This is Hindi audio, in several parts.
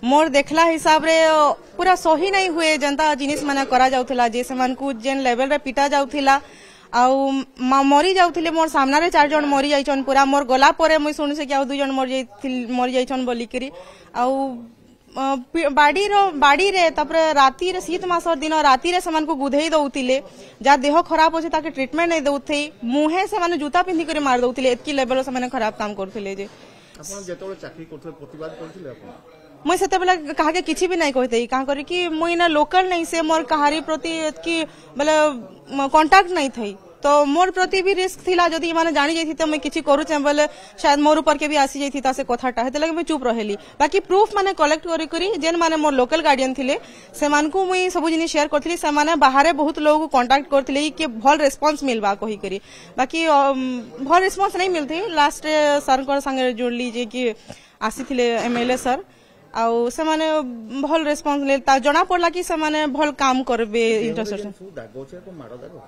मोर देखला हिसाब रे पूरा सही नहीं हुए जनता जिनिस माने करा जाउथला जे समान को जेन लेवल रे पिटा जाउथला आउ मरी जाउथिले मोर सामना रे 4 जन मरी जाइछन पूरा मोर गला परे मुई सुनि से कि आउ 2 जन मरी जाइछन बोली करी आउ बाड़ी रे तापर राती रे शीत मासर दिन राती रे समान को गुधेई दउतिले जा देह खराब होचे ताके ट्रीटमेंट नै दउथै मुहे से माने जूता पिंधी करे मार दउतिले एतकी लेवल से माने खराब काम करथिले जे आपण जेतोले चाकरी करथले प्रतिवाद करथिले आपण मुई सेते बेला कहा के किछि भी नै कहतै का करी कि मुई ना लोकल नै से मोर कहारी प्रति एतकी बेले कांटेक्ट नै थई तो मोर प्रति भी रिस्क थिला जदी माने जानि जैथि त मैं किछि करू छै बोले शायद मोर ऊपर के भी आसी जैथि ता से कथाटा हेते लगे मैं चुप रहेली बाकी प्रूफ माने कलेक्ट करी जेन माने मोर लोकल गार्डियन थिले से मान को मुई सब जिनि शेयर करथली से माने बाहर बहुत लोग को कांटेक्ट करथले कि भल रिस्पांस मिलबा कहि करी बाकी भल रिस्पांस नै मिलथि लास्ट सर को संगे जोड़ली जे कि आसीथिले एमएलए सर आउ से माने भल रिस्पांस ले ता जना पड़ला कि से माने भल काम करबे इंटरसेक्शन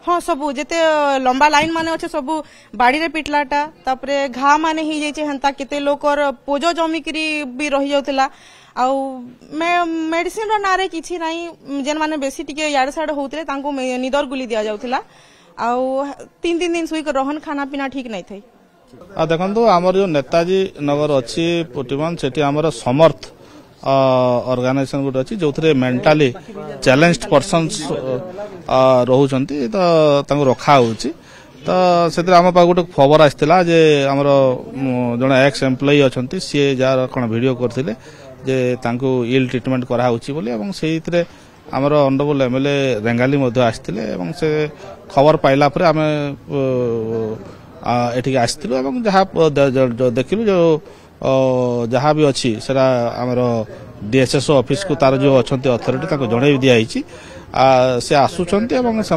हां सब जेते लंबा लाइन माने अछि सब बाड़ी रे पिटलाटा तापरे घा माने ही जाय छै हंता केते लोकर पोजो जमीकरी भी रहि जाउतला आउ मेडिसिन रो नारे किछि नाही जेन माने बेसी टिके याड साड होतले तांको निदर गुली दिया जाउतला आउ 3 दिन सुई कर रहन खाना पीना ठीक नै थई आ देखंतु हमर जो नेताजी नगर अछि पुटिमान सेठी हमर समर्थ ऑर्गेनाइजेशन गुड अच्छी जो मेंटाली चैलेंज्ड पर्सन्स रोचंती तो तांको रखा होची तो से आम पाक गोटे खबर आसला जे आमर जड़े एक्स एम्प्लॉई अच्छा सी जार कौन वीडियो करते जे तांको इल ट्रिटमेंट करा होची बोली एवं से आमर ऑनरेबल एमएलए रेंगाली आसते से खबर पाइला पर आम एठी आसलु एवं जहाँ देखिलु जो जहाँ भी अच्छी सेरा आमर डीएसएसओ ऑफिस को तार जो अच्छा अथॉरिटी ताको जणै दिया से आसुचंती एवं से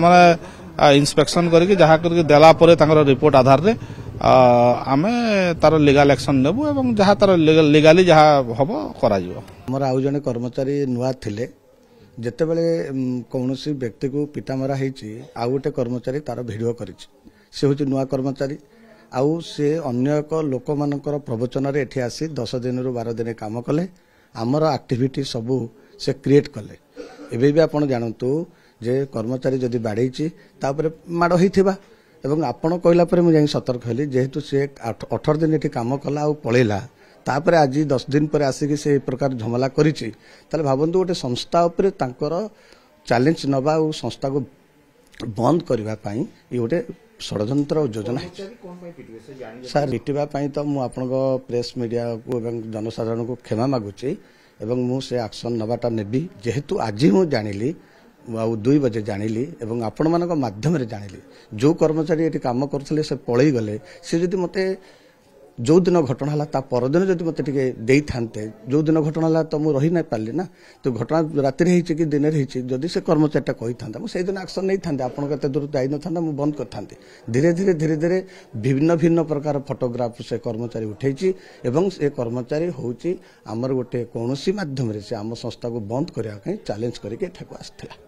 इंस्पेक्शन करके जहाँ करके देला परे तांकर रिपोर्ट आधार रे आमे तार लीगल एक्शन नेबु एवं जहाँ तार लीगली जहाँ हबो करा जिवो हमर आउ जने कर्मचारी नुआ थिले जेते बेले कोनोसी व्यक्ति को पिटा मारा हेची आउ गोटे कर्मचारी तार वीडियो करिछि से होची नुआ कर्मचारी आउ से अन्य एक लोक मानकर प्रवचन रे एठी आसी 10 दिन रु 12 दिन काम कले आमर एक्टिविटी सबू से क्रिएट कले एबे भी आपण जानतु जे कर्मचारी जदि बाडैछि तापर माड होइथिबा एवं आपण कहला पर मु जाई सतर्क हेली जेहेतु से 18 दिन एठी काम कला आउ पळेला तापर आज 10 दिन पर आसी कि से प्रकार झमला करिछि ताले भाबंतु गोटे संस्था ऊपर तांकर चैलेंज नबा और संस्था को बंद करबा पई ई गोटे षड्यंत्र योजना सर पिटिबा तो मु आपन प्रेस मीडिया को जनसाधारण को क्षमा मागुची एवं मु से एक्शन नबाटा नेबी जेहेतु आज मु जानिली 2 बजे जानिली एवं आपण मानक माध्यम रे जानिली जो कर्मचारी एटी काम करथले से पळई गले से जदि मते जो दिन घटना हला ता परदिन जदि मते टिके देई थानते जो दिन घटना हला तो मु रही नै पाली ना तो घटना राति रे हिची कि दिन रे हिची जदि से कर्मचारीटा कहि थांता मु सेहि दिन एक्शन नै थांते आपण कते दूर जाई न थांता मु बंद कर थांते धीरे धीरे भिन्न प्रकार फोटोग्राफ से कर्मचारी उठैची एवं से कर्मचारी होची हमर गोटे कोनोसी माध्यम रे से हम संस्था को बंद करिया चैलेंज करके एठाको आस्थला।